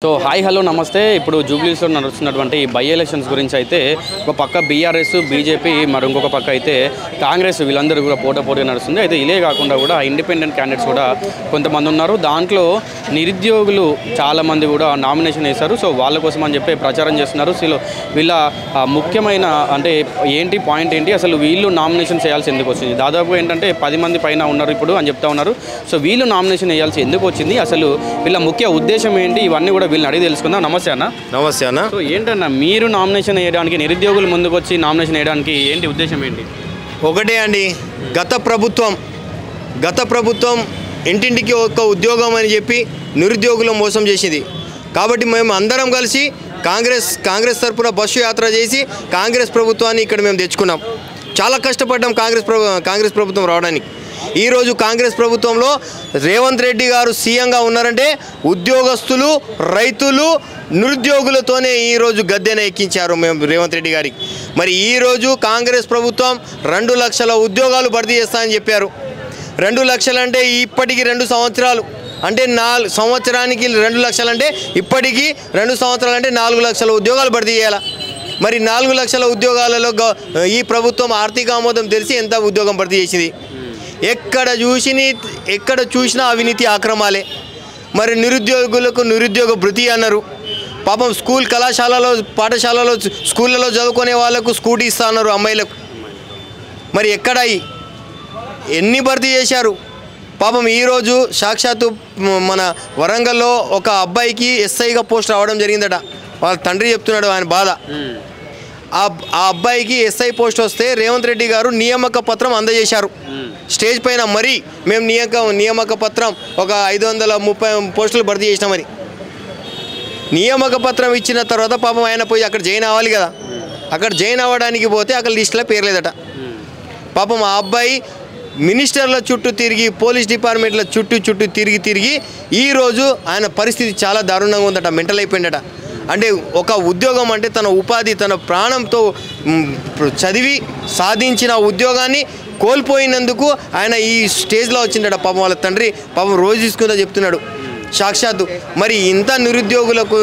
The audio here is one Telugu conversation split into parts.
సో హాయ్ హలో నమస్తే. ఇప్పుడు జూబ్లీస్లో నడుస్తున్నటువంటి బై ఎలక్షన్స్ గురించి అయితే ఒక పక్క బీఆర్ఎస్ బీజేపీ మరి ఇంకొక పక్క అయితే కాంగ్రెస్ వీళ్ళందరూ కూడా పోటాపోటీగా నడుస్తుంది. అయితే ఇదే కాకుండా కూడా ఇండిపెండెంట్ క్యాండిడేట్స్ కూడా కొంతమంది ఉన్నారు. దాంట్లో నిరుద్యోగులు చాలామంది కూడా నామినేషన్ వేశారు. సో వాళ్ళ కోసం అని చెప్పి ప్రచారం చేస్తున్నారు. సో వీళ్ళ ముఖ్యమైన అంటే ఏంటి పాయింట్ ఏంటి, అసలు వీళ్ళు నామినేషన్ చేయాల్సి ఎందుకు వచ్చింది, దాదాపు ఏంటంటే 10 మంది పైన ఉన్నారు ఇప్పుడు అని చెప్తా ఉన్నారు. సో వీళ్ళు నామినేషన్ వేయాల్సి ఎందుకు వచ్చింది, అసలు వీళ్ళ ముఖ్య ఉద్దేశం ఏంటి, ఇవన్నీ కూడా వీళ్ళని అడిగి తెలుసుకుందాం. నమస్తే అన్న. నమస్తే అన్న. సో ఏంటన్నా మీరు నామినేషన్ వేయడానికి, నిరుద్యోగులు ముందుకు వచ్చి నామినేషన్ వేయడానికి ఏంటి ఉద్దేశం ఏంటి? ఒకటే అండి, గత ప్రభుత్వం ఇంటింటికి ఒక ఉద్యోగం అని చెప్పి నిరుద్యోగులను మోసం చేసింది. కాబట్టి మేము అందరం కలిసి కాంగ్రెస్ తరఫున బస్సు యాత్ర చేసి కాంగ్రెస్ ప్రభుత్వాన్ని ఇక్కడ మేము తెచ్చుకున్నాం. చాలా కష్టపడ్డాం కాంగ్రెస్ ప్రభుత్వం రావడానికి. ఈరోజు కాంగ్రెస్ ప్రభుత్వంలో రేవంత్ రెడ్డి గారు సీఎంగా ఉన్నారంటే ఉద్యోగస్తులు, రైతులు, నిరుద్యోగులతోనే ఈరోజు గద్దెన ఎక్కించారు మేము రేవంత్ రెడ్డి గారికి. మరి ఈరోజు కాంగ్రెస్ ప్రభుత్వం 2 లక్షల ఉద్యోగాలు భర్తీ చేస్తామని చెప్పారు. 2 లక్షలు అంటే ఇప్పటికి 2 సంవత్సరాలు అంటే 4 సంవత్సరానికి 2 లక్షలు అంటే ఇప్పటికీ 2 సంవత్సరాలు అంటే 4 లక్షల ఉద్యోగాలు భర్తీ చేయాలి. మరి 4 లక్షల ఉద్యోగాలలో ఈ ప్రభుత్వం ఆర్థిక ఆమోదం తెలిసి ఎంత ఉద్యోగం భర్తీ చేసింది? ఎక్కడ చూసినా అవినీతి ఆక్రమాలే. మరి నిరుద్యోగులకు నిరుద్యోగ భృతి అన్నారు. పాపం పాఠశాలలో స్కూళ్ళలో చదువుకునే వాళ్ళకు స్కూటీ ఇస్తా అన్నారు అమ్మాయిలకు. మరి ఎక్కడ ఎన్ని భర్తీ చేశారు? పాపం ఈరోజు సాక్షాత్తు మన వరంగల్లో ఒక అబ్బాయికి ఎస్ఐగా పోస్ట్ రావడం జరిగిందట. వాళ్ళ తండ్రి చెప్తున్నాడు ఆయన బాధ. ఆ అబ్బాయికి ఎస్ఐ పోస్ట్ వస్తే రేవంత్ రెడ్డి గారు నియామక పత్రం అందజేశారు స్టేజ్ పైన. మరి మేము నియామక పత్రం ఒక 530 పోస్టులు భర్తీ చేసినామని. నియామక పత్రం ఇచ్చిన తర్వాత పాపం ఆయన పోయి అక్కడ జాయిన్ అవ్వాలి కదా. అక్కడ జాయిన్ అవ్వడానికి పోతే అక్కడ లిస్టులో పేర్లేదట. పాపం ఆ అబ్బాయి మినిస్టర్ల చుట్టూ తిరిగి, పోలీస్ డిపార్ట్మెంట్ల చుట్టూ తిరిగి ఈరోజు ఆయన పరిస్థితి చాలా దారుణంగా ఉందట. మెంటల్ అయిపోయిందట. అంటే ఒక ఉద్యోగం అంటే తన ఉపాధి, తన ప్రాణంతో చదివి సాధించిన ఉద్యోగాన్ని కోల్పోయినందుకు ఆయన ఈ స్టేజ్లో వచ్చిందట. పాపం వాళ్ళ తండ్రి పాపం రోజు తీసుకుందా చెప్తున్నాడు సాక్షాత్తు. మరి ఇంత నిరుద్యోగులకు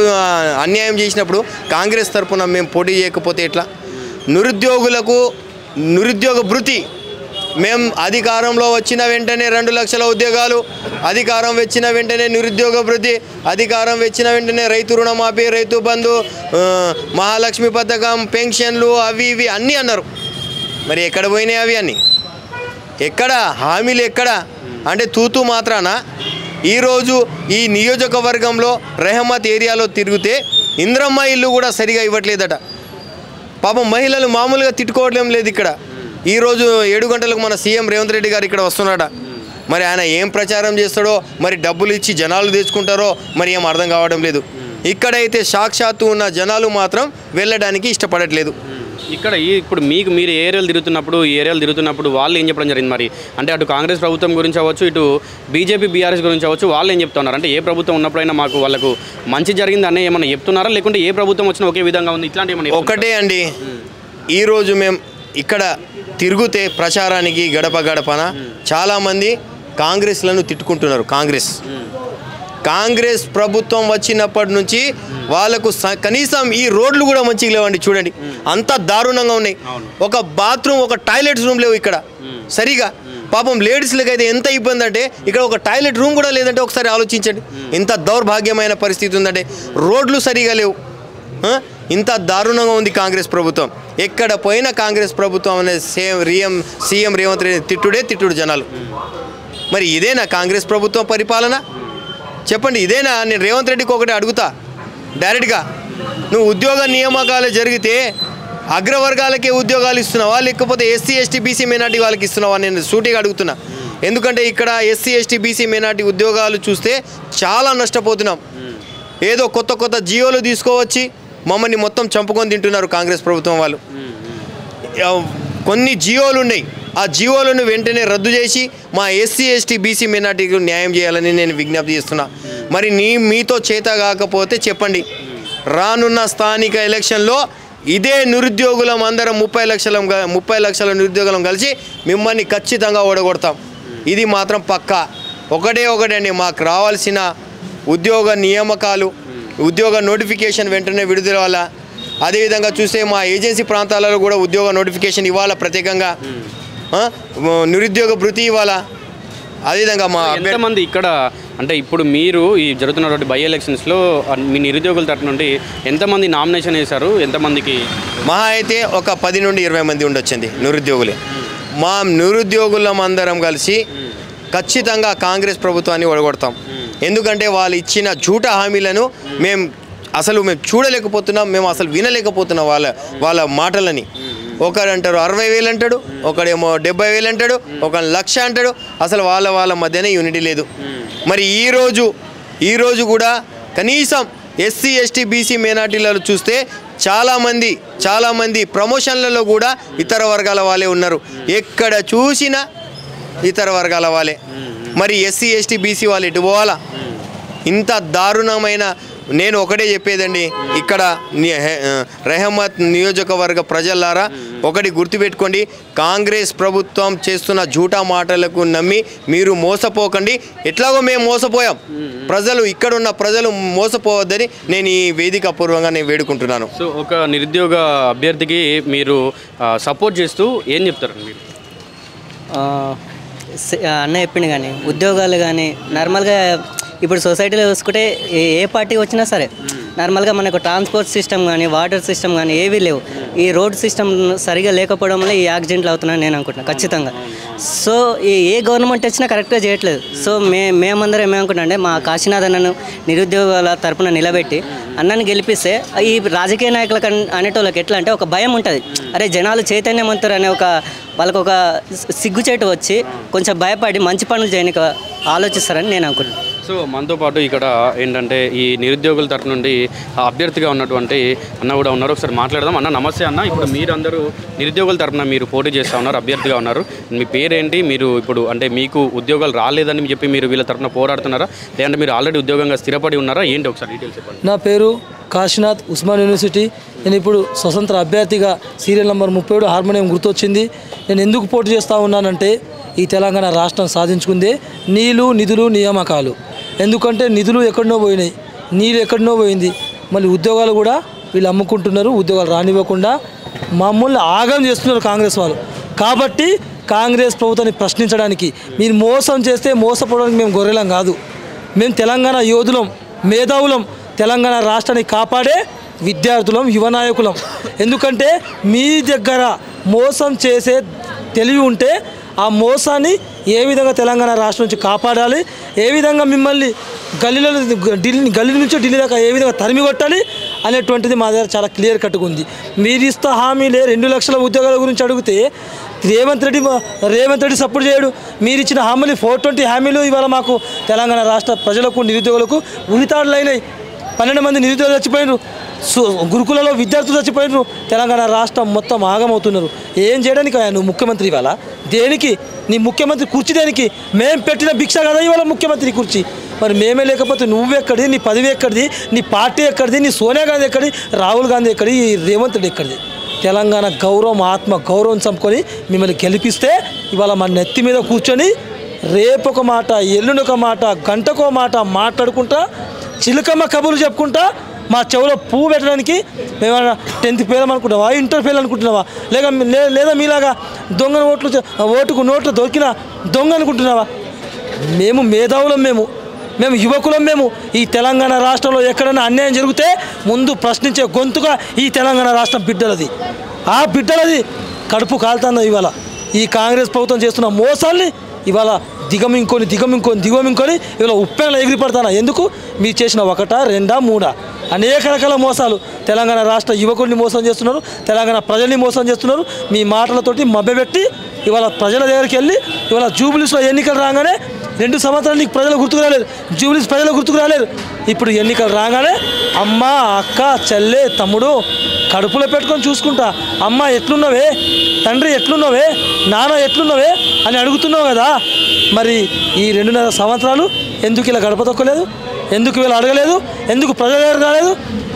అన్యాయం చేసినప్పుడు కాంగ్రెస్ తరఫున మేము పోటీ చేయకపోతే ఎట్లా? నిరుద్యోగులకు నిరుద్యోగ భృతి మేము అధికారంలో వచ్చిన వెంటనే 2 లక్షల ఉద్యోగాలు, అధికారం వచ్చిన వెంటనే నిరుద్యోగ భృతి, అధికారం వచ్చిన వెంటనే రైతు రుణమాఫీ, రైతు బంధు, మహాలక్ష్మి పథకం, పెన్షన్లు అవి ఇవి అన్నీ అన్నారు. మరి ఎక్కడ పోయినాయి అవి అన్నీ? ఎక్కడ హామీలు ఎక్కడ? అంటే తూతూ మాత్రాన ఈరోజు ఈ నియోజకవర్గంలో రెహమత్ ఏరియాలో తిరిగితే ఇంద్రమ్మ ఇల్లు కూడా సరిగా ఇవ్వట్లేదట. పాపం మహిళలు మామూలుగా తిట్టుకోవడం లేదు ఇక్కడ. ఈరోజు 7 గంటలకు మన సీఎం రేవంత్ రెడ్డి గారు ఇక్కడ వస్తున్నాడా? మరి ఆయన ఏం ప్రచారం చేస్తాడో, మరి డబ్బులు ఇచ్చి జనాలు తెచ్చుకుంటారో మరి ఏం అర్థం కావడం లేదు. ఇక్కడైతే సాక్షాత్తు ఉన్న జనాలు మాత్రం వెళ్ళడానికి ఇష్టపడట్లేదు. ఇప్పుడు మీరు ఏరియాలు తిరుగుతున్నప్పుడు వాళ్ళు ఏం చెప్పడం జరిగింది? మరి అంటే అటు కాంగ్రెస్ ప్రభుత్వం గురించి అవ్వచ్చు, ఇటు బీజేపీ బీఆర్ఎస్ గురించి అవ్వచ్చు, వాళ్ళు ఏం చెప్తున్నారు? అంటే ఏ ప్రభుత్వం ఉన్నప్పుడైనా మాకు వాళ్ళకు మంచి జరిగింది అనే ఏమన్నా చెప్తున్నారా, లేకుంటే ఏ ప్రభుత్వం వచ్చినా ఒకే విధంగా ఉంది ఇట్లాంటి ఏమన్నా? ఒకటే అండి, ఈరోజు మేము ఇక్కడ తిరుగుతే ప్రచారానికి గడపన చాలామంది కాంగ్రెస్లను తిట్టుకుంటున్నారు. కాంగ్రెస్ ప్రభుత్వం వచ్చినప్పటి నుంచి వాళ్ళకు కనీసం ఈ రోడ్లు కూడా మంచిగా లేవండి. చూడండి అంత దారుణంగా ఉన్నాయి. ఒక బాత్రూమ్, ఒక టాయిలెట్స్ రూమ్ లేవు ఇక్కడ సరిగా. పాపం లేడీస్లకు అయితే ఎంత ఇబ్బంది అంటే ఇక్కడ ఒక టాయిలెట్ రూమ్ కూడా లేదంటే ఒకసారి ఆలోచించండి. ఇంత దౌర్భాగ్యమైన పరిస్థితి ఉందంటే రోడ్లు సరిగా లేవు. ఇంత దారుణంగా ఉంది కాంగ్రెస్ ప్రభుత్వం. ఎక్కడ పోయినా కాంగ్రెస్ ప్రభుత్వం అనేది సీఎం రేవంత్ రెడ్డి తిట్టుడు జనాలు. మరి ఇదేనా కాంగ్రెస్ ప్రభుత్వం పరిపాలన? చెప్పండి, ఇదేనా? నేను రేవంత్ రెడ్డికి ఒకటి అడుగుతా డైరెక్ట్గా, నువ్వు ఉద్యోగ నియామకాలు జరిగితే అగ్రవర్గాలకే ఉద్యోగాలు ఇస్తున్నావా, లేకపోతే ఎస్సీ ఎస్టీ బీసీ మైనార్టీ వాళ్ళకి ఇస్తున్నావా? నేను సూటిగా అడుగుతున్నా. ఎందుకంటే ఇక్కడ ఎస్సీ ఎస్టీ బీసీ మైనార్టీ ఉద్యోగాలు చూస్తే చాలా నష్టపోతున్నాం. ఏదో కొత్త జియోలు తీసుకోవచ్చి మమ్మల్ని మొత్తం చంపుకొని తింటున్నారు కాంగ్రెస్ ప్రభుత్వం వాళ్ళు. కొన్ని జియోలు ఉన్నాయి, ఆ జియోలను వెంటనే రద్దు చేసి మా ఎస్సీ ఎస్టీ బీసీ మైనార్టీకి న్యాయం చేయాలని నేను విజ్ఞప్తి చేస్తున్నా. మరి మీతో చేత కాకపోతే చెప్పండి, రానున్న స్థానిక ఎలక్షన్లో ఇదే నిరుద్యోగులం అందరం 30 లక్షల నిరుద్యోగులం కలిసి మిమ్మల్ని ఖచ్చితంగా ఓడగొడతాం. ఇది మాత్రం పక్కా. ఒకటే అండి, మాకు రావాల్సిన ఉద్యోగ నియామకాలు ఉద్యోగ నోటిఫికేషన్ వెంటనే విడుదల వల్ల, అదేవిధంగా చూస్తే మా ఏజెన్సీ ప్రాంతాలలో కూడా ఉద్యోగ నోటిఫికేషన్ ఇవ్వాలా, ప్రత్యేకంగా నిరుద్యోగ భృతి ఇవ్వాలా. అదేవిధంగా మా ఎంతమంది ఇక్కడ అంటే ఇప్పుడు మీరు ఈ జరుగుతున్నటువంటి బై ఎలక్షన్స్లో మీ నిరుద్యోగుల తరఫు నుండి ఎంతమంది నామినేషన్ వేశారు? ఎంతమందికి? మహా అయితే ఒక 10 నుండి 20 మంది ఉండొచ్చండి నిరుద్యోగులే. మా నిరుద్యోగులం అందరం కలిసి ఖచ్చితంగా కాంగ్రెస్ ప్రభుత్వాన్ని ఓడగొడతాం. ఎందుకంటే వాళ్ళు ఇచ్చిన జూటా హామీలను మేము చూడలేకపోతున్నాం, మేము అసలు వినలేకపోతున్నాం వాళ్ళ మాటలని. ఒకరంటారు 60,000 అంటాడు, ఒకడేమో 70,000 అంటాడు, ఒక 1,00,000 అంటాడు. అసలు వాళ్ళ మధ్యనే యూనిటీ లేదు. మరి ఈరోజు కూడా కనీసం ఎస్సీ ఎస్టీ బీసీ మైనార్టీలలో చూస్తే చాలామంది ప్రమోషన్లలో కూడా ఇతర వర్గాల వాళ్ళే ఉన్నారు. ఎక్కడ చూసినా ఇతర వర్గాల వాళ్ళే. మరి ఎస్సీ ఎస్టీ బీసీ వాళ్ళు ఎటు పోవాలా? ఇంత దారుణమైన, నేను ఒకటే చెప్పేదండి, ఇక్కడ రెహమత్ నియోజకవర్గ ప్రజలారా ఒకటి గుర్తుపెట్టుకోండి, కాంగ్రెస్ ప్రభుత్వం చేస్తున్న జూటా మాటలకు నమ్మి మీరు మోసపోకండి. ఎట్లాగో మేము మోసపోయాం, ఇక్కడున్న ప్రజలు మోసపోవద్దని నేను ఈ వేదిక పూర్వంగా నేను వేడుకుంటున్నాను. సో ఒక నిరుద్యోగ అభ్యర్థికి మీరు సపోర్ట్ చేస్తూ ఏం చెప్తారు మీరు? అన్న చెప్పింది కానీ ఉద్యోగాలు కానీ నార్మల్గా ఇప్పుడు సొసైటీలో చూసుకుంటే ఏ పార్టీ వచ్చినా సరే నార్మల్గా మనకు ట్రాన్స్పోర్ట్ సిస్టమ్ కానీ వాటర్ సిస్టమ్ కానీ ఏవీ లేవు. ఈ రోడ్ సిస్టమ్ సరిగా లేకపోవడం వల్ల ఈ యాక్సిడెంట్లు అవుతున్నాయని నేను అనుకుంటున్నాను ఖచ్చితంగా. సో ఏ గవర్నమెంట్ వచ్చినా కరెక్ట్గా చేయట్లేదు. సో మేమందరం ఏమనుకుంటున్నాం అంటే మా కాశీనాథ్ అన్నను నిరుద్యోగాల తరపున నిలబెట్టి అన్నని గెలిపిస్తే ఈ రాజకీయ నాయకులకు అనేటోళ్ళకి ఎట్లా అంటే ఒక భయం ఉంటుంది, అరే జనాలు చైతన్యవంతులు అనే వాళ్ళకు ఒక సిగ్గుచేటు వచ్చి కొంచెం భయపడి మంచి పనులు చేయడానికి ఆలోచిస్తారని నేను అనుకుంటున్నాను. సో మనతో పాటు ఇక్కడ ఏంటంటే ఈ నిరుద్యోగుల తరఫు నుండి అభ్యర్థిగా ఉన్నటువంటి అన్న కూడా ఉన్నారు. ఒకసారి మాట్లాడదాం. అన్న నమస్తే అన్న. ఇప్పుడు మీరందరూ నిరుద్యోగుల తరఫున మీరు పోటీ చేస్తూ ఉన్నారు, అభ్యర్థిగా ఉన్నారు. మీ పేరేంటి? మీరు ఇప్పుడు అంటే మీకు ఉద్యోగాలు రాలేదని చెప్పి మీరు వీళ్ళ తరఫున పోరాడుతున్నారా, లేదంటే మీరు ఆల్రెడీ ఉద్యోగంగా స్థిరపడి ఉన్నారా? ఏంటి ఒకసారి డీటెయిల్స్ చెప్పండి. నా పేరు కాశీనాథ్, ఉస్మాన్ యూనివర్సిటీ. నేను ఇప్పుడు స్వతంత్ర అభ్యర్థిగా సీరియల్ నెంబర్ 37 హార్మోనియం గుర్తొచ్చింది. నేను ఎందుకు పోటీ చేస్తూ ఉన్నానంటే ఈ తెలంగాణ రాష్ట్రం సాధించుకుందే నీళ్లు నిధులు నియామకాలు. ఎందుకంటే నిధులు ఎక్కడనో పోయినాయి, నీళ్ళు ఎక్కడనో పోయింది. మళ్ళీ ఉద్యోగాలు కూడా వీళ్ళు అమ్ముకుంటున్నారు, ఉద్యోగాలు రానివ్వకుండా మమ్మల్ని ఆగం చేస్తున్నారు కాంగ్రెస్ వాళ్ళు. కాబట్టి కాంగ్రెస్ ప్రభుత్వాన్ని ప్రశ్నించడానికి, మీరు మోసం చేస్తే మోసపోవడానికి మేము గొర్రెలం కాదు, మేము తెలంగాణ యోధులం, మేధావులం, తెలంగాణ రాష్ట్రాన్ని కాపాడే విద్యార్థులం, యువ నాయకులం. ఎందుకంటే మీ దగ్గర మోసం చేసే తెలివి ఉంటే ఆ మోసాన్ని ఏ విధంగా తెలంగాణ రాష్ట్రం నుంచి కాపాడాలి, ఏ విధంగా మిమ్మల్ని గల్లీ నుంచి ఢిల్లీ దాకా ఏ విధంగా తరిమి కొట్టాలి అనేటువంటిది మా దగ్గర చాలా క్లియర్ కట్గా ఉంది. మీరు ఇస్తా హామీలే 2 లక్షల ఉద్యోగాల గురించి అడిగితే రేవంత్ రెడ్డి సపోర్ట్ చేయడు. మీరు ఇచ్చిన హామీలు 420 హామీలు ఇవాళ మాకు తెలంగాణ రాష్ట్ర ప్రజలకు నిరుద్యోగులకు ఉరితాడులైనాయి. 12 మంది నిరుద్యోగులు చచ్చిపోయినారు, గురుకులలో విద్యార్థులు చచ్చిపోయినారు. తెలంగాణ రాష్ట్రం మొత్తం ఆగమవుతున్నారు. ఏం చేయడానికి నువ్వు ముఖ్యమంత్రి? ఇవాళ దేనికి నీ ముఖ్యమంత్రి కుర్చీ? దేనికి? మేము పెట్టిన భిక్ష కదా ఇవాళ ముఖ్యమంత్రి కుర్చీ. మరి మేమే లేకపోతే నువ్వెక్కడిది, నీ పదవి ఎక్కడిది, నీ పార్టీ ఎక్కడిది, నీ సోనియా గాంధీ ఎక్కడి, రాహుల్ గాంధీ ఎక్కడి, ఈ రేవంత్ రెడ్డి ఎక్కడిది? తెలంగాణ గౌరవం, ఆత్మ గౌరవం చంపుకొని మిమ్మల్ని గెలిపిస్తే ఇవాళ మన నెత్తి మీద కూర్చొని రేపొక మాట, ఎల్లుండొక మాట, గంటకో మాట మాట్లాడుకుంటా చిలకమ్మ కబుర్లు చెప్పుకుంటా మా చెవులో పువ్వు పెట్టడానికి మేమన్నా 10th ఫెయిల్ అనుకుంటున్నావా, ఇంటర్ ఫెయిల్ అనుకుంటున్నావా, లేదా మీలాగా దొంగ ఓటుకు నోట్లు దొరికిన దొంగ అనుకుంటున్నావా? మేము మేధావులం, మేము యువకులం. మేము ఈ తెలంగాణ రాష్ట్రంలో ఎక్కడైనా అన్యాయం జరిగితే ముందు ప్రశ్నించే గొంతుగా ఈ తెలంగాణ రాష్ట్రం బిడ్డలది. ఆ బిడ్డలది కడుపు కాలుతుందో ఇవాళ ఈ కాంగ్రెస్ ప్రభుత్వం చేస్తున్న మోసాల్ని ఇవాళ దిగమింకొని ఇవాళ ఉప్పెనలో ఎగిరిపడతానా? ఎందుకు? మీరు చేసిన 1, 2, 3 అనేక రకాల మోసాలు తెలంగాణ రాష్ట్ర యువకుడిని మోసం చేస్తున్నారు, తెలంగాణ ప్రజల్ని మోసం చేస్తున్నారు. మీ మాటలతోటి మభ్యపెట్టి ఇవాళ ప్రజల దగ్గరికి వెళ్ళి ఇవాళ జూబ్లీస్లో ఎన్నికలు రాగానే 2 సంవత్సరాలు నీకు ప్రజలు గుర్తుకు రాలేదు, జూబ్లీస్ ప్రజలు గుర్తుకు రాలేదు. ఇప్పుడు ఎన్నికలు రాగానే అమ్మ, అక్క, చెల్లె, తమ్ముడు కడుపులో పెట్టుకొని చూసుకుంటా, అమ్మ ఎట్లున్నావే, తండ్రి ఎట్లున్నావే, నాన్న ఎట్లున్నావే అని అడుగుతున్నావు కదా. మరి ఈ 2.5 సంవత్సరాలు ఎందుకు ఇలా గడప తొక్కలేదు? ఎందుకు వీళ్ళు అడగలేదు? ఎందుకు ప్రజల దగ్గర రాలేదు?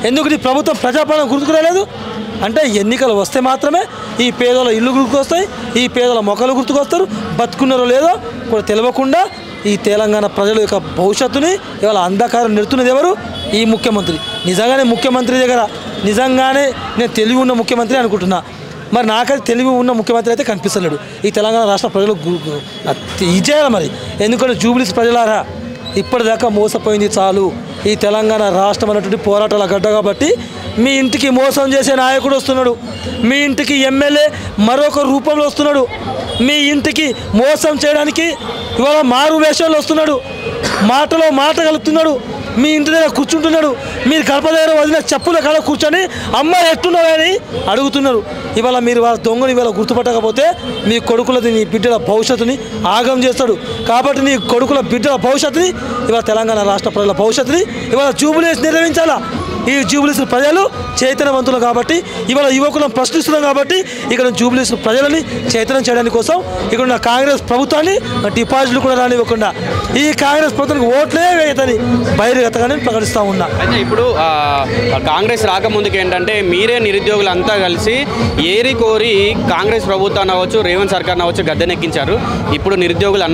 ఎందుకు నీ ప్రభుత్వం ప్రజాపాలన గుర్తుకు రాలేదు? అంటే ఎన్నికలు వస్తే మాత్రమే ఈ పేదల ఇల్లు గుర్తుకొస్తాయి, ఈ పేదల మొక్కలు గుర్తుకొస్తారు. బతుకున్నారో లేదో కూడా తెలియకుండా ఈ తెలంగాణ ప్రజల యొక్క భవిష్యత్తుని ఇవాళ అంధకారం నెడుతున్నది ఎవరు? ఈ ముఖ్యమంత్రి. నిజంగానే ముఖ్యమంత్రి దగ్గర నిజంగానే నేను తెలివి ఉన్న ముఖ్యమంత్రి అనుకుంటున్నా. మరి నాకైతే తెలివి ఉన్న ముఖ్యమంత్రి అయితే కనిపిస్తలేడు. ఈ తెలంగాణ రాష్ట్ర ప్రజలు ఇది చేయాలి మరి. ఎందుకంటే జూబ్లీస్ ప్రజలారా, ఇప్పటిదాకా మోసపోయింది చాలు. ఈ తెలంగాణ రాష్ట్రం అనేటువంటి పోరాటాల గడ్డ కాబట్టి మీ ఇంటికి మోసం చేసే నాయకుడు వస్తున్నాడు. మీ ఇంటికి ఎమ్మెల్యే మరొక రూపంలో వస్తున్నాడు. మీ ఇంటికి మోసం చేయడానికి ఇవాళ మారు వేషంలో వస్తున్నాడు. మాటలో మాట కలుపుతున్నాడు. మీ ఇంటి దగ్గర కూర్చుంటున్నాడు. మీరు గడప దగ్గర వదిలిన చెప్పుల కాడ కూర్చొని అమ్మ ఎట్టున్నావు అని అడుగుతున్నారు. ఇవాళ మీరు వాళ్ళ దొంగని ఇవాళ గుర్తుపట్టకపోతే మీ కొడుకులది, నీ బిడ్డల భవిష్యత్తుని ఆగం చేస్తాడు. కాబట్టి నీ కొడుకుల బిడ్డల భవిష్యత్తుని, ఇవాళ తెలంగాణ రాష్ట్ర ప్రజల భవిష్యత్తుని ఇవాళ జూబ్లీస్ నిర్వహించాలా. ఈ జూబ్లీస్ ప్రజలు చైతన్యవంతులు కాబట్టి, ఇవాళ యువకులను ప్రశ్నిస్తున్నాం కాబట్టి ఇక్కడ జూబ్లీస్ ప్రజలని చైతన్యం చేయడానికి కోసం ఇక్కడ ఉన్న కాంగ్రెస్ ప్రభుత్వాన్ని డిపాజిట్లు కూడా రానివ్వకుండా ఈ కాంగ్రెస్ ప్రభుత్వానికి ఓట్లే వేయదని బహిర్గతంగానే ప్రకటిస్తూ ఉన్నా. అయితే ఇప్పుడు కాంగ్రెస్ రాకముందుకు ఏంటంటే మీరే నిరుద్యోగులంతా కలిసి ఏరి కోరి కాంగ్రెస్ ప్రభుత్వాన్ని అవ్వచ్చు, రేవంత్ సర్కార్ని అవ్వచ్చు గద్దెనెక్కించారు. ఇప్పుడు నిరుద్యోగులు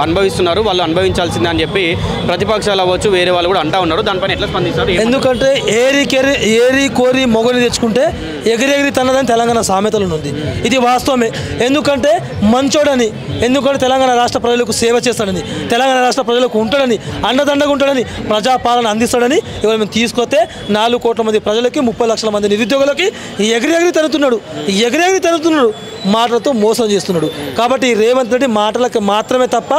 అనుభవిస్తున్నారు, వాళ్ళు అనుభవించాల్సిందే అని చెప్పి ప్రతిపక్షాలు అవ్వచ్చు, వేరే వాళ్ళు కూడా అంటా ఉన్నారు. దానిపైన ఎట్లా స్పందిస్తారు? ఎందుకంటే ఏరి కోరి మొగని తెచ్చుకుంటే ఎగిరెగిరి తన్నదని తెలంగాణ సామెతలు ఉంది. ఇది వాస్తవమే. ఎందుకంటే మంచోడని, ఎందుకంటే తెలంగాణ రాష్ట్ర ప్రజలకు సేవ చేస్తాడని, తెలంగాణ రాష్ట్ర ప్రజలకు ఉంటాడని, అండదండగా ఉంటాడని, ప్రజాపాలన అందిస్తాడని ఇవాళ మేము తీసుకొస్తే 4 కోట్ల మంది ప్రజలకి 30 లక్షల మంది నిరుద్యోగులకి ఎగిరెగిరి తనుతున్నాడు, మాటలతో మోసం చేస్తున్నాడు. కాబట్టి రేవంత్ రెడ్డి మాటలకు మాత్రమే తప్ప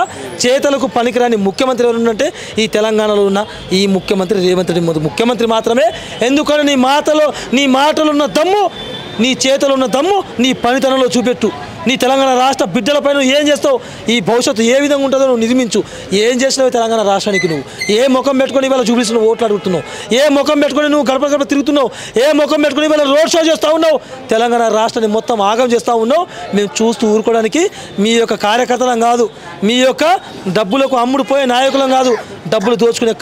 చేతలకు పనికిరాని ముఖ్యమంత్రి ఎవరుందంటే ఈ తెలంగాణలో ఉన్న ఈ ముఖ్యమంత్రి రేవంత్ రెడ్డి ముఖ్యమంత్రి మాత్రమే. ఎందుకంటే నీ మాటలు ఉన్న దమ్ము, నీ చేతలు ఉన్న దమ్ము నీ పనితనంలో చూపెట్టు. నీ తెలంగాణ రాష్ట్ర బిడ్డలపై నువ్వు ఏం చేస్తావు, ఈ భవిష్యత్తు ఏ విధంగా ఉంటుందో నువ్వు నిర్మించు. ఏం చేసినావు తెలంగాణ రాష్ట్రానికి? నువ్వు ఏ ముఖం పెట్టుకొని ఇవాళ జూబ్లీస్ నువ్వు ఓట్లు అడుగుతున్నావు? ఏ ముఖం పెట్టుకొని నువ్వు గడప తిరుగుతున్నావు? ఏ ముఖం పెట్టుకొని ఇవాళ రోడ్ షో చేస్తూ ఉన్నావు? తెలంగాణ రాష్ట్రాన్ని మొత్తం ఆగం చేస్తూ ఉన్నావు. మేము చూస్తూ ఊరుకోవడానికి మీ యొక్క కార్యకర్తలం కాదు, మీ యొక్క డబ్బులకు అమ్ముడుపోయే నాయకులం కాదు, డబ్బులు దోచుకునే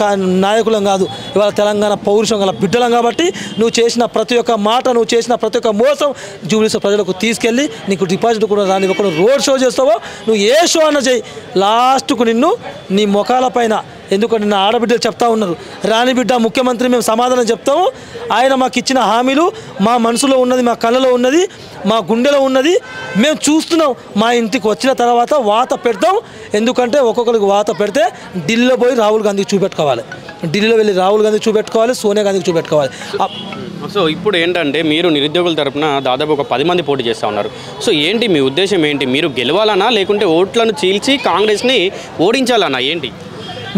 నాయకులం కాదు. ఇవాళ తెలంగాణ పౌరుషం గల బిడ్డలం కాబట్టి నువ్వు చేసిన ప్రతి ఒక్క మాట, నువ్వు చేసిన ప్రతి ఒక్క మోసం జూబ్లీస్ ప్రజలకు తీసుకెళ్ళి నీకు డిపాజిట్ కూడా రానివ్వకుండా రోడ్ షో చేస్తావో, నువ్వు ఏ షో అన్న చేయి, లాస్ట్కు నిన్ను నీ ముఖాల పైన, ఎందుకంటే నా ఆడబిడ్డలు చెప్తా ఉన్నారు, రాని బిడ్డ ముఖ్యమంత్రి మేము సమాధానం చెప్తాము, ఆయన మాకు ఇచ్చిన హామీలు మా మనసులో ఉన్నది, మా కళ్ళలో ఉన్నది, మా గుండెలో ఉన్నది, మేము చూస్తున్నాం. మా ఇంటికి వచ్చిన తర్వాత వాత పెడతాం. ఎందుకంటే ఒక్కొక్కరికి వాత పెడితే ఢిల్లీలో పోయి రాహుల్ గాంధీకి చూపెట్టుకోవాలి, ఢిల్లీలో వెళ్ళి రాహుల్ గాంధీకి చూపెట్టుకోవాలి, సోనియా గాంధీకి చూపెట్టుకోవాలి. సో ఇప్పుడు ఏంటంటే మీరు నిరుద్యోగుల తరపున దాదాపు ఒక 10 మంది పోటీ చేస్తూ ఉన్నారు. సో ఏంటి మీ ఉద్దేశం ఏంటి? మీరు గెలవాలనా లేకుంటే ఓట్లను చీల్చి కాంగ్రెస్ని ఓడించాలన్నా ఏంటి?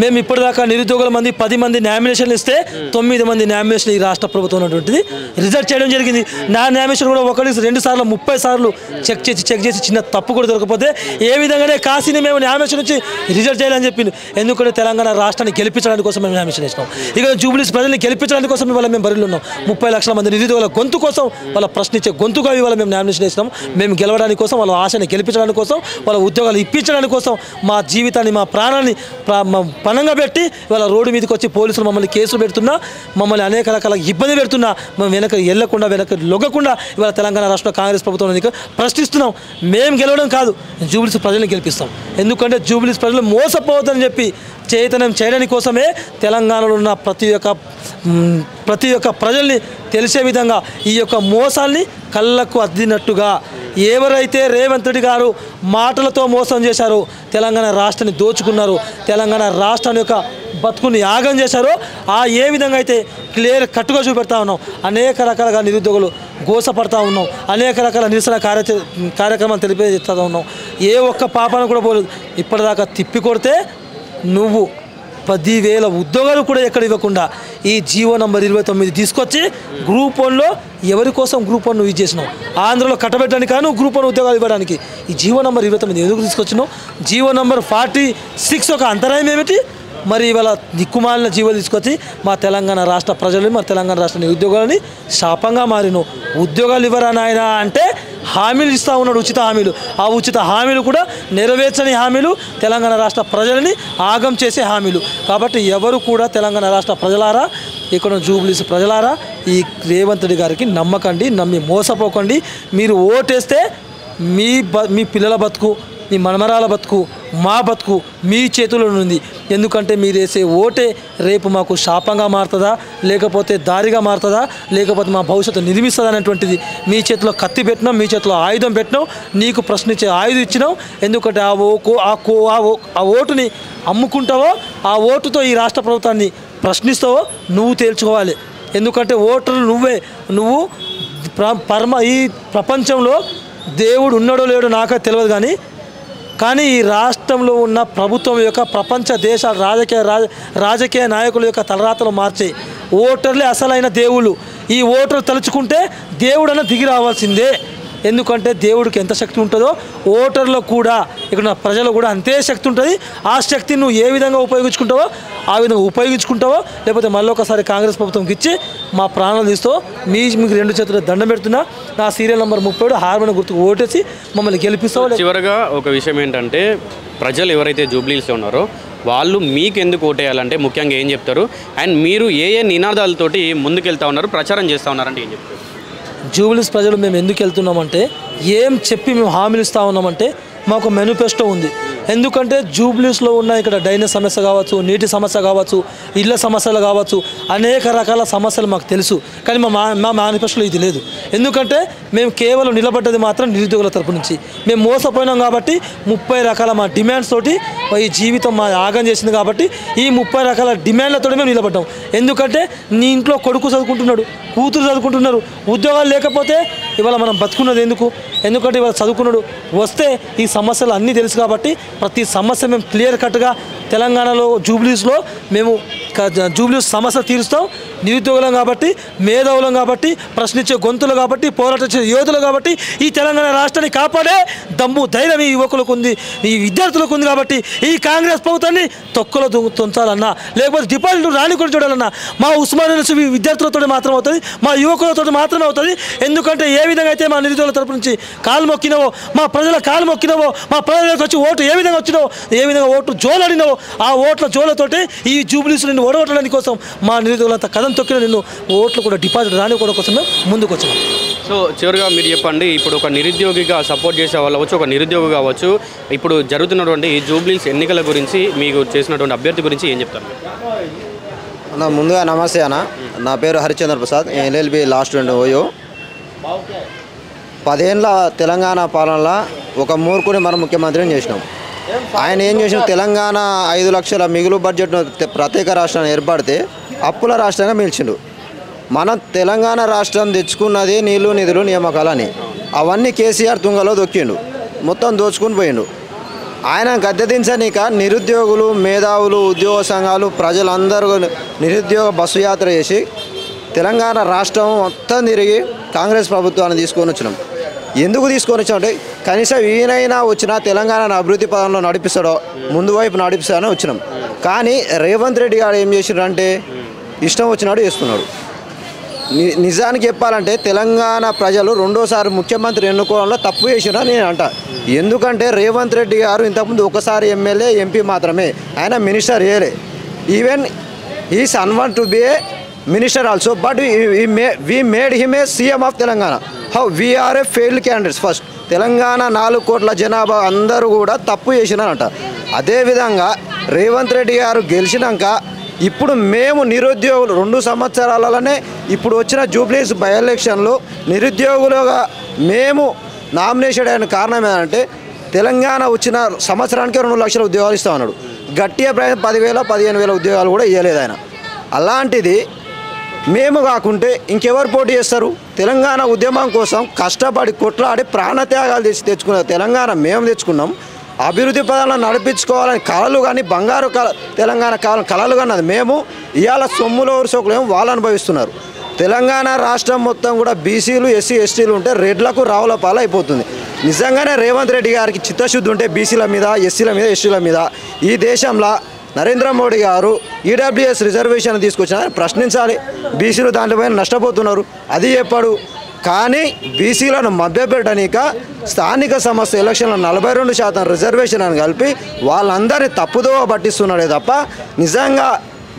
మేము ఇప్పటిదాకా నిరుద్యోగుల 10 మంది నామినేషన్లు ఇస్తే 9 మంది నామినేషన్ ఈ రాష్ట్ర ప్రభుత్వం ఉన్నటువంటిది రిజెక్ట్ చేయడం జరిగింది. నా నామినేషన్ కూడా 1-2 సార్లు 30 సార్లు చెక్ చేసి చిన్న తప్పు కూడా దొరకపోతే ఏ విధంగానే కాశీని మేము నామినేషన్ నుంచి రిజెక్ట్ చేయాలని చెప్పింది. ఎందుకంటే తెలంగాణ రాష్ట్రాన్ని గెలిపించడానికి కోసం మేము నామినేషన్ ఇచ్చినాం. ఇక జూబ్లీస్ ప్రజల్ని గెలిపించడానికి కోసం ఇవాళ మేము బరిలో ఉన్నాం. 30 లక్షల మంది నిరుద్యోగుల గొంతు కోసం, వాళ్ళ ప్రశ్నించే గొంతుగా ఇవాళ మేము నామినేషన్ ఇచ్చినాం. మేము గెలవడానికి కోసం, వాళ్ళ ఆశని గెలిపించడానికి కోసం, వాళ్ళ ఉద్యోగాలు ఇప్పించడానికి కోసం, మా జీవితాన్ని, మా ప్రాణాన్ని పనంగా పెట్టి ఇవాళ రోడ్డు మీదకి వచ్చి పోలీసులు మమ్మల్ని కేసులు పెడుతున్నా, మమ్మల్ని అనేక రకాల ఇబ్బంది పెడుతున్నా, మేము వెనక లొగ్గకుండా ఇవాళ తెలంగాణ రాష్ట్ర కాంగ్రెస్ ప్రభుత్వం ప్రశ్నిస్తున్నాం. మేము గెలవడం కాదు, జూబ్లీస్ ప్రజల్ని గెలిపిస్తాం. ఎందుకంటే జూబ్లీస్ ప్రజలు మోసపోవద్దని చెప్పి చైతన్యం చేయడానికి కోసమే తెలంగాణలో ఉన్న ప్రతి ఒక్క ప్రజల్ని తెలిసే విధంగా ఈ యొక్క మోసాల్ని కళ్ళకు అద్దినట్టుగా ఎవరైతే రేవంత్ రెడ్డి గారు మాటలతో మోసం చేశారో, తెలంగాణ రాష్ట్రాన్ని దోచుకున్నారు, తెలంగాణ రాష్ట్రాన్ని యొక్క బతుకుని యాగం చేశారో, ఏ విధంగా అయితే క్లియర్ కట్టుగా చూపెడతా ఉన్నాం. అనేక రకాలుగా నిరుద్యోగులు గోసపడతా ఉన్నాం, అనేక రకాల నిరసన కార్యక్రమాలు తెలియజేస్తూ ఉన్నాం. ఏ ఒక్క పాపాను కూడా పోలేదు. ఇప్పటిదాకా తిప్పి కొడితే నువ్వు 10,000 ఉద్యోగాలు కూడా ఎక్కడ ఇవ్వకుండా ఈ జీవో నంబర్ 29 తీసుకొచ్చి గ్రూప్ 1లో ఎవరి కోసం గ్రూప్ 1 నువ్వు చేసినావు? ఆంధ్రలో కట్టబెట్టడానికి కానీ గ్రూప్ 1 ఉద్యోగాలు ఇవ్వడానికి ఈ జీవో నంబర్ 29 ఎందుకు తీసుకొచ్చినావు? జీవో నంబర్ 46 ఒక అంతరాయం ఏమిటి? మరి ఇవాళ దిక్కుమాలిన జీవోలు తీసుకొచ్చి మా తెలంగాణ రాష్ట్ర ప్రజలని, మా తెలంగాణ రాష్ట్ర నిరుద్యోగాలని శాపంగా మారిను. ఉద్యోగాలు ఇవ్వరా నాయన అంటే హామీలు ఇస్తూ ఉన్నాడు, ఉచిత హామీలు. ఆ ఉచిత హామీలు కూడా నెరవేర్చని హామీలు, తెలంగాణ రాష్ట్ర ప్రజలని ఆగం చేసే హామీలు. కాబట్టి ఎవరు కూడా తెలంగాణ రాష్ట్ర ప్రజలారా, ఇక్కడ జూబ్లీస్ ప్రజలారా, ఈ రేవంత్ రెడ్డి గారికి నమ్మకండి, నమ్మి మోసపోకండి. మీరు ఓటేస్తే మీ పిల్లల బతుకు, మీ మనమరాల బతుకు, మా బతుకు మీ చేతిలో ఉంది. ఎందుకంటే మీరు వేసే ఓటే రేపు మాకు శాపంగా మారుతుందా, లేకపోతే దారిగా మారుతుందా, లేకపోతే మా భవిష్యత్తు నిర్మిస్తుందా అనేటువంటిది మీ చేతిలో కత్తి పెట్టినాం, మీ చేతిలో ఆయుధం పెట్టినాం, నీకు ప్రశ్నించే ఆయుధం ఇచ్చినాం. ఎందుకంటే ఆ ఓటుని అమ్ముకుంటావో, ఆ ఓటుతో ఈ రాష్ట్ర ప్రభుత్వాన్ని ప్రశ్నిస్తావో నువ్వు తేల్చుకోవాలి. ఎందుకంటే ఓటర్లు నువ్వు ఈ ప్రపంచంలో దేవుడు ఉన్నాడో లేడో నాకే తెలియదు, కానీ ఈ రాష్ట్రంలో ఉన్న ప్రభుత్వం యొక్క ప్రపంచ దేశాల రాజకీయ నాయకుల యొక్క తలరాతలు మార్చే ఓటర్లే అసలైన దేవుళ్ళు. ఈ ఓటర్లు తలుచుకుంటే దేవుడన్నా దిగి రావాల్సిందే. ఎందుకంటే దేవుడికి ఎంత శక్తి ఉంటుందో ఓటర్లో కూడా, ఇక్కడ ప్రజలు కూడా అంతే శక్తి ఉంటుంది. ఆ శక్తిని నువ్వు ఏ విధంగా ఉపయోగించుకుంటావో ఆ విధంగా ఉపయోగించుకుంటావో, లేకపోతే మళ్ళీ ఒకసారి కాంగ్రెస్ ప్రభుత్వంకి ఇచ్చి మా ప్రాణాలు తీస్తూ మీకు 2 చేతులు దండం పెడుతున్నా. నా సీరియల్ నెంబర్ 37 హార్మోని గుర్తుకు ఓటేసి మమ్మల్ని గెలిపిస్తావో. చివరగా ఒక విషయం ఏంటంటే, ప్రజలు ఎవరైతే జూబ్లీస్లో ఉన్నారో వాళ్ళు మీకు ఎందుకు ఓటేయాలంటే ముఖ్యంగా ఏం చెప్తారు? అండ్ మీరు ఏ నినాదాలతోటి ముందుకెళ్తా ఉన్నారు, ప్రచారం చేస్తూ ఉన్నారంటే ఏం చెప్తారు? జూబ్లీస్ ప్రజలు మేము ఎందుకు వెళ్తున్నామంటే, ఏం చెప్పి మేము హామీలు ఇస్తూ ఉన్నామంటే మాకు మేనిఫెస్టో ఉంది. ఎందుకంటే జూబ్లీస్లో ఉన్న ఇక్కడ డ్రైనేజ్ సమస్య కావచ్చు, నీటి సమస్య కావచ్చు, ఇళ్ల సమస్యలు కావచ్చు, అనేక రకాల సమస్యలు మాకు తెలుసు. కానీ మా మేనిఫెస్టోలో ఇది లేదు. ఎందుకంటే మేము కేవలం నిలబడ్డది మాత్రం నిరుద్యోగుల తరపు నుంచి. మేము మోసపోయినాం కాబట్టి 30 రకాల మా డిమాండ్స్ తోటి ఈ జీవితం మా యాగం చేసింది కాబట్టి ఈ 30 రకాల డిమాండ్లతో మేము నిలబడ్డాం. ఎందుకంటే నీ ఇంట్లో కొడుకు చదువుకుంటున్నాడు, కూతురు చదువుకుంటున్నారు, ఉద్యోగాలు లేకపోతే ఇవాళ మనం బతుకున్నది ఎందుకు? ఎందుకంటే ఇవాళ చదువుకున్నాడు వస్తే ఈ సమస్యలు అన్నీ తెలుసు కాబట్టి ప్రతి సమస్య మేము క్లియర్ కట్గా తెలంగాణలో జూబ్లీస్లో మేము జూబ్లీస్ సమస్య తీరుస్తాం. నిరుద్యోగులం కాబట్టి, మేధావులం కాబట్టి, ప్రశ్నించే గొంతులు కాబట్టి, పోరాటం యోధులు కాబట్టి ఈ తెలంగాణ రాష్ట్రాన్ని కాపాడే దమ్ము ధైర్యం ఈ యువకులకు ఉంది, ఈ విద్యార్థులకు ఉంది. కాబట్టి ఈ కాంగ్రెస్ ప్రభుత్వాన్ని తొక్కలో తుంచాలన్నా, లేకపోతే డిపాజిట్ రాని కూడా చూడాలన్నా మా ఉస్మానియా యూనివర్సిటీ విద్యార్థులతో మాత్రం అవుతుంది, మా యువకులతో మాత్రమే అవుతుంది. ఎందుకంటే ఏ విధంగా అయితే మా నిరుద్యోగుల తరపు నుంచి కాలు మొక్కినవో, మా ప్రజల కాలు మొక్కినవో, మా ప్రజలకు వచ్చి ఓటు ఏ విధంగా వచ్చినవో, ఏ విధంగా ఓటు జోలాడినవో, ఆ ఓట్ల జోలతోటే ఈ జూబ్లీస్ నిన్ను ఓడగొట్టడానికి కోసం మా నిరుద్యోగులంతా కథం తొక్కిన నిన్ను ఓట్లు కూడా డిపాజిట్ రానివ్వడం కోసం ముందుకు వచ్చినాం. సో చివరిగా మీరు చెప్పండి, ఇప్పుడు ఒక నిరుద్యోగిగా సపోర్ట్ చేసే వాళ్ళు అవ్వచ్చు, ఒక నిరుద్యోగి కావచ్చు, ఇప్పుడు జరుగుతున్నటువంటి ఈ జూబ్లీస్ ఎన్నికల గురించి మీకు చేసినటువంటి అభ్యర్థి గురించి ఏం చెప్తారు? ముందుగా నమస్తే అన్న, నా పేరు Harishchandra Prasad, LLB last OYO. 10 ఏళ్ళ తెలంగాణ పాలనలో ఒక మూర్ఖుని మనం ముఖ్యమంత్రిని చేసినాం. ఆయన ఏం చేసిన, తెలంగాణ 5 లక్షల మిగులు బడ్జెట్ను ప్రత్యేక రాష్ట్రాన్ని ఏర్పడితే అప్పుల రాష్ట్రంగా మిలిచిండు. మనం తెలంగాణ రాష్ట్రం తెచ్చుకున్నది నీళ్లు నిధులు నియామకాలని, అవన్నీ కేసీఆర్ తుంగలో దొక్కిండు, మొత్తం దోచుకుని పోయిండు. ఆయన గద్దెదించనీక నిరుద్యోగులు, మేధావులు, ఉద్యోగ సంఘాలు, ప్రజలందరూ నిరుద్యోగ బస్సు యాత్ర చేసి తెలంగాణ రాష్ట్రం మొత్తం తిరిగి కాంగ్రెస్ ప్రభుత్వాన్ని తీసుకొని వచ్చినాం. ఎందుకు తీసుకొని వచ్చామంటే కనీసం ఈయనైనా వచ్చినా తెలంగాణను అభివృద్ధి పదంలో నడిపిస్తాడో, ముందు వైపు నడిపిస్తాడో వచ్చినాం. కానీ రేవంత్ రెడ్డి గారు ఏం చేసినారంటే ఇష్టం వచ్చినాడు చేస్తున్నాడు. నిజానికి చెప్పాలంటే తెలంగాణ ప్రజలు 2వసారి ముఖ్యమంత్రి ఎన్నుకోవడంలో తప్పు చేసినా నేను అంట. ఎందుకంటే రేవంత్ రెడ్డి గారు ఇంతకుముందు ఒకసారి ఎమ్మెల్యే, ఎంపీ మాత్రమే, ఆయన మినిస్టర్ చేయలే. Even is అన్వాంట్ to be A minister also, but we made him a CM of Telangana. How we are a failed candidates first. Telangana 4 కోట్ల జనాభా అందరూ కూడా తప్పు చేసినారంట. అదేవిధంగా రేవంత్ రెడ్డి గారు గెలిచినాక ఇప్పుడు మేము నిరుద్యోగులు 2 సంవత్సరాలలోనే ఇప్పుడు వచ్చిన జూబ్లీస్ బై ఎలక్షన్లో నిరుద్యోగులుగా మేము నామినేషన్ అయిన కారణం ఏంటంటే తెలంగాణ వచ్చిన సంవత్సరానికి 2 లక్షల ఉద్యోగాలు ఇస్తా ఉన్నాడు. గట్టిగా 10,000 15,000 ఉద్యోగాలు కూడా ఇవ్వలేదు ఆయన. అలాంటిది మేము కాకుంటే ఇంకెవరు పోటీ చేస్తారు? తెలంగాణ ఉద్యమం కోసం కష్టపడి కొట్లాడి ప్రాణత్యాగాలు చేసి తెచ్చుకున్న తెలంగాణ మేము తెచ్చుకున్నాం. అభివృద్ధి పదాలను నడిపించుకోవాలని కళలు కానీ బంగారు తెలంగాణ కళలు కానీ అది మేము ఇవాళ సొమ్ములో సోకులేమో వాళ్ళు అనుభవిస్తున్నారు. తెలంగాణ రాష్ట్రం మొత్తం కూడా బీసీలు, ఎస్సీ, ఎస్టీలు ఉంటే రెడ్లకు రావుల పాలు అయిపోతుంది. నిజంగానే రేవంత్ రెడ్డి గారికి చిత్తశుద్ధి ఉంటే బీసీల మీద, ఎస్సీల మీద, ఎస్టీల మీద ఈ దేశంలో నరేంద్ర మోడీ గారు ఈడబ్ల్యూఎస్ రిజర్వేషన్ తీసుకొచ్చిన ప్రశ్నించాలి. బీసీలు దాంట్లోపైన నష్టపోతున్నారు, అది చెప్పాడు. కానీ బీసీలను మభ్యపెట్టనీక స్థానిక సంస్థ ఎలక్షన్లో 42% రిజర్వేషన్ అని కలిపి వాళ్ళందరినీ తప్పుదోవ పట్టిస్తున్నాడే తప్ప నిజంగా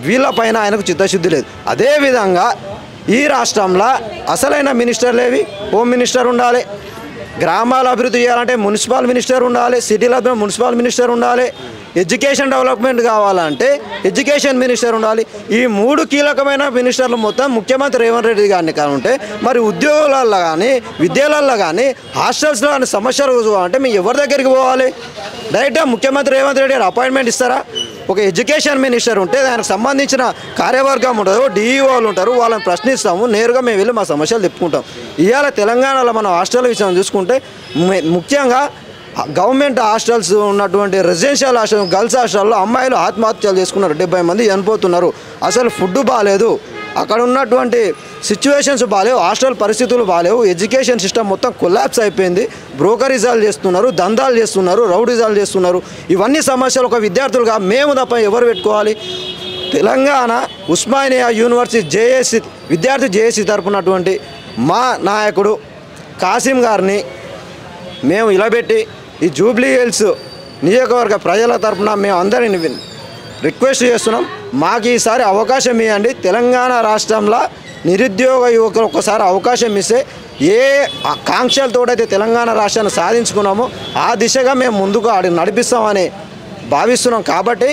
వీళ్ళపైన ఆయనకు చిత్తశుద్ధి లేదు. అదేవిధంగా ఈ రాష్ట్రంలో అసలైన మినిస్టర్లేవి, హోమ్ మినిస్టర్ ఉండాలి, గ్రామాల అభివృద్ధి చేయాలంటే మున్సిపల్ మినిస్టర్ ఉండాలి, సిటీలో మున్సిపల్ మినిస్టర్ ఉండాలి, ఎడ్యుకేషన్ డెవలప్మెంట్ కావాలంటే ఎడ్యుకేషన్ మినిస్టర్ ఉండాలి. ఈ 3 కీలకమైన మినిస్టర్లు మొత్తం ముఖ్యమంత్రి రేవంత్ రెడ్డి గారిని కానుంటే మరి ఉద్యోగాలలో కానీ విద్యాలయాల్లో కానీ హాస్టల్స్లో కానీ సమస్యలు అంటే మేము ఎవరి దగ్గరికి పోవాలి? డైరెక్ట్గా ముఖ్యమంత్రి రేవంత్ రెడ్డి గారు అపాయింట్మెంట్ ఇస్తారా? ఒక ఎడ్యుకేషన్ మినిస్టర్ ఉంటే దానికి సంబంధించిన కార్యవర్గం ఉంటుంది, డిఈఓలు ఉంటారు, వాళ్ళని ప్రశ్నిస్తాము, నేరుగా మేము వెళ్ళి మా సమస్యలు చెప్పుకుంటాం. ఇవాళ తెలంగాణలో మనం హాస్టల్ విషయం చూసుకుంటే ముఖ్యంగా గవర్నమెంట్ హాస్టల్స్ ఉన్నటువంటి రెసిడెన్షియల్ హాస్టల్ గర్ల్స్ హాస్టల్లో అమ్మాయిలు ఆత్మహత్యలు చేసుకున్నారు, 70 మంది చనిపోతున్నారు. అసలు ఫుడ్ బాగాలేదు, అక్కడ ఉన్నటువంటి సిచ్యువేషన్స్ బాగాలేవు, హాస్టల్ పరిస్థితులు బాగాలేవు, ఎడ్యుకేషన్ సిస్టమ్ మొత్తం కొలాప్స్ అయిపోయింది. బ్రోకరిజాలు చేస్తున్నారు, దందాలు చేస్తున్నారు, రౌడిజాలు చేస్తున్నారు. ఇవన్నీ సమస్యలు ఒక విద్యార్థులుగా మేము తప్ప ఎవరు పెట్టుకోవాలి? తెలంగాణ ఉస్మానియా యూనివర్సిటీ జేఏసీ విద్యార్థి జేఏసీ తరపునటువంటి మా నాయకుడు కాసిం గారిని మేము ఇలా పెట్టి ఈ జూబ్లీ హిల్స్ నియోజకవర్గ ప్రజల తరపున మేము అందరిని రిక్వెస్ట్ చేస్తున్నాం, మాకు ఈసారి అవకాశం ఇవ్వండి. తెలంగాణ రాష్ట్రంలో నిరుద్యోగ యువకులు ఒకసారి అవకాశం ఇస్తే ఏ కాంక్షలతోడైతే తెలంగాణ రాష్ట్రాన్ని సాధించుకున్నామో ఆ దిశగా మేము ముందుకు నడిపిస్తామని భావిస్తున్నాం. కాబట్టి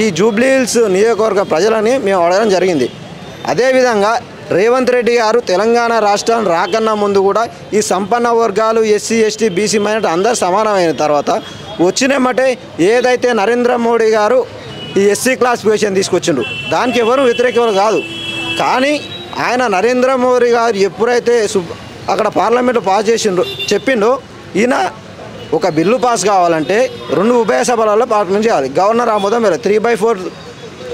ఈ జూబ్లీ హిల్స్ నియోజకవర్గ ప్రజలని మేము అడగడం జరిగింది. అదేవిధంగా రేవంత్ రెడ్డి గారు తెలంగాణ రాష్ట్రం రాకన్నా ముందు కూడా ఈ సంపన్న వర్గాలు ఎస్సీ ఎస్టీ బీసీ మైనారిటీ అందరూ సమానమైన తర్వాత వచ్చినమ్మటే ఏదైతే నరేంద్ర మోడీ గారు ఈ ఎస్సీ క్లాసిఫికేషన్ తీసుకొచ్చిండ్రు దానికి ఎవరు వ్యతిరేకం కాదు. కానీ ఆయన నరేంద్ర మోడీ గారు ఎప్పుడైతే అక్కడ పార్లమెంటు పాస్ చేసిండ్రు చెప్పిండో ఈయన ఒక బిల్లు పాస్ కావాలంటే 2 ఉభయ సభలలో పార్లమెంట్ చేయాలి, గవర్నర్ ఆమోదం వేయాలి,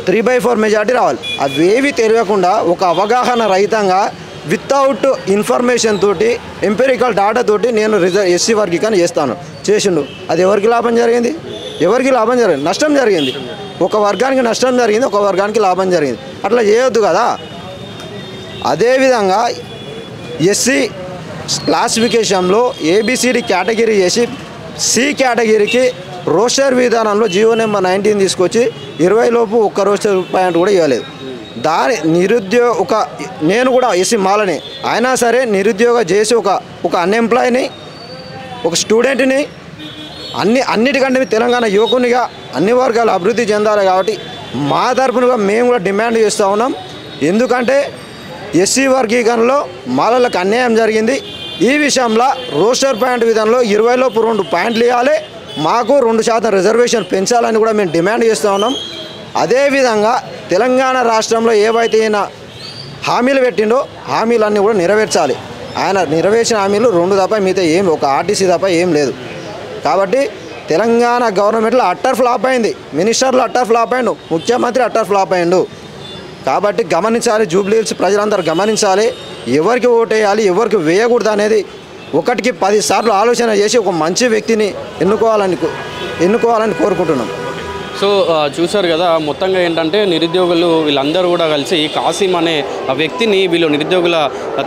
3/4 మెజార్టీ రావాలి. అవేవి తెలియకుండా ఒక అవగాహన రహితంగా వితౌట్ ఇన్ఫర్మేషన్ తోటి ఎంపెరికల్ డాటా తోటి నేను ఎస్సీ వర్గీకరణ చేసిండు. అది ఎవరికి లాభం జరిగింది? ఎవరికి లాభం జరిగింది? నష్టం జరిగింది. ఒక వర్గానికి నష్టం జరిగింది, ఒక వర్గానికి లాభం జరిగింది. అట్లా చేయొద్దు కదా. అదేవిధంగా ఎస్సీ క్లాసిఫికేషన్లో ఏబిసిడి కేటగిరీ చేసి సి కేటగిరీకి రోస్టర్ విధానంలో జీవో నెంబర్ 19 తీసుకొచ్చి 20 లోపు ఒక్క రోస్టర్ పాయింట్ కూడా ఇవ్వలేదు. నేను కూడా ఎస్సీ మాలని అయినా సరే నిరుద్యోగ చేసి ఒక అన్ఎంప్లాయ్ని ఒక స్టూడెంట్ని అన్నిటికంటే తెలంగాణ యువకునిగా అన్ని వర్గాలు అభివృద్ధి చెందాలి. కాబట్టి మా తరపునగా మేము కూడా డిమాండ్ చేస్తూ ఉన్నాం. ఎందుకంటే ఎస్సీ వర్గీకరణలో మాలలకు అన్యాయం జరిగింది. ఈ విషయంలో రోస్టర్ పాయింట్ విధానంలో 20 లోపు 2 పాయింట్లు ఇవ్వాలి, మాకు 2% రిజర్వేషన్ పెంచాలని కూడా మేము డిమాండ్ చేస్తూ ఉన్నాం. అదేవిధంగా తెలంగాణ రాష్ట్రంలో ఏవైతే హామీలు పెట్టిండో హామీలన్నీ కూడా నెరవేర్చాలి. ఆయన నెరవేర్చిన హామీలు 2 తప్ప మిగతా ఒక ఆర్టీసీ తప్ప ఏం లేదు. కాబట్టి తెలంగాణ గవర్నమెంట్లో అట్టర్ ఫ్లాప్ అయింది, మినిస్టర్లు అట్టర్ ఫ్లాప్ అయిండు, ముఖ్యమంత్రి అట్టర్ ఫ్లాప్ అయిండు. కాబట్టి గమనించాలి, జూబ్లీ హిల్స్ ప్రజలందరూ గమనించాలి, ఎవరికి ఓటేయాలి ఎవరికి వేయకూడదు అనేది 1కి 10 సార్లు ఆలోచన చేసి ఒక మంచి వ్యక్తిని ఎన్నుకోవాలని కోరుకుంటున్నాం. సో చూశారు కదా, మొత్తంగా ఏంటంటే నిరుద్యోగులు వీళ్ళందరూ కూడా కలిసి కాసిం అనే వ్యక్తిని వీళ్ళు నిరుద్యోగుల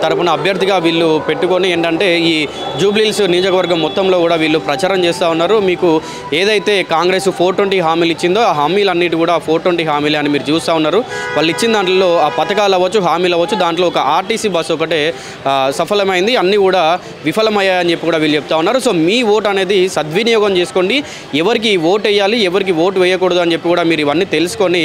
తరపున అభ్యర్థిగా వీళ్ళు పెట్టుకొని ఏంటంటే ఈ జూబ్లీ హిల్స్ నియోజకవర్గం మొత్తంలో కూడా వీళ్ళు ప్రచారం చేస్తూ ఉన్నారు. మీకు ఏదైతే కాంగ్రెస్ 420 హామీలు ఇచ్చిందో ఆ హామీలన్నిటి కూడా 420 హామీలే అని మీరు చూస్తూ ఉన్నారు. వాళ్ళు ఇచ్చిన దాంట్లో ఆ పథకాలు అవ్వచ్చు, హామీలు అవ్వచ్చు, దాంట్లో ఒక ఆర్టీసీ బస్సు ఒకటే సఫలమైంది, అన్నీ కూడా విఫలమయ్యాయని చెప్పి కూడా వీళ్ళు చెప్తా ఉన్నారు. సో మీ ఓటు అనేది సద్వినియోగం చేసుకోండి, ఎవరికి ఓటు వేయాలి ఎవరికి ఓటు వేయకూడదు అని చెప్పి కూడా మీరు ఇవన్నీ తెలుసుకొని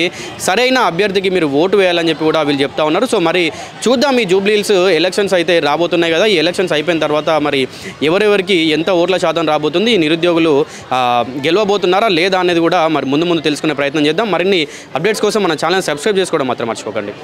సరైన అభ్యర్థికి మీరు ఓటు వేయాలని చెప్పి కూడా వీళ్ళు చెప్తా ఉన్నారు. సో మరి చూద్దాం, ఈ జూబ్లీ హిల్స్ ఎలక్షన్స్ అయితే రాబోతున్నాయి కదా, ఈ ఎలక్షన్స్ అయిపోయిన తర్వాత మరి ఎవరెవరికి ఎంత ఓట్ల శాతం రాబోతుంది, ఈ నిరుద్యోగులు గెలవబోతున్నారా లేదా అనేది కూడా మరి ముందు తెలుసుకునే ప్రయత్నం చేద్దాం. మరిన్ని అప్డేట్స్ కోసం మన ఛానల్ సబ్స్క్రైబ్ చేసుకోవడం మాత్రం మర్చిపోకండి.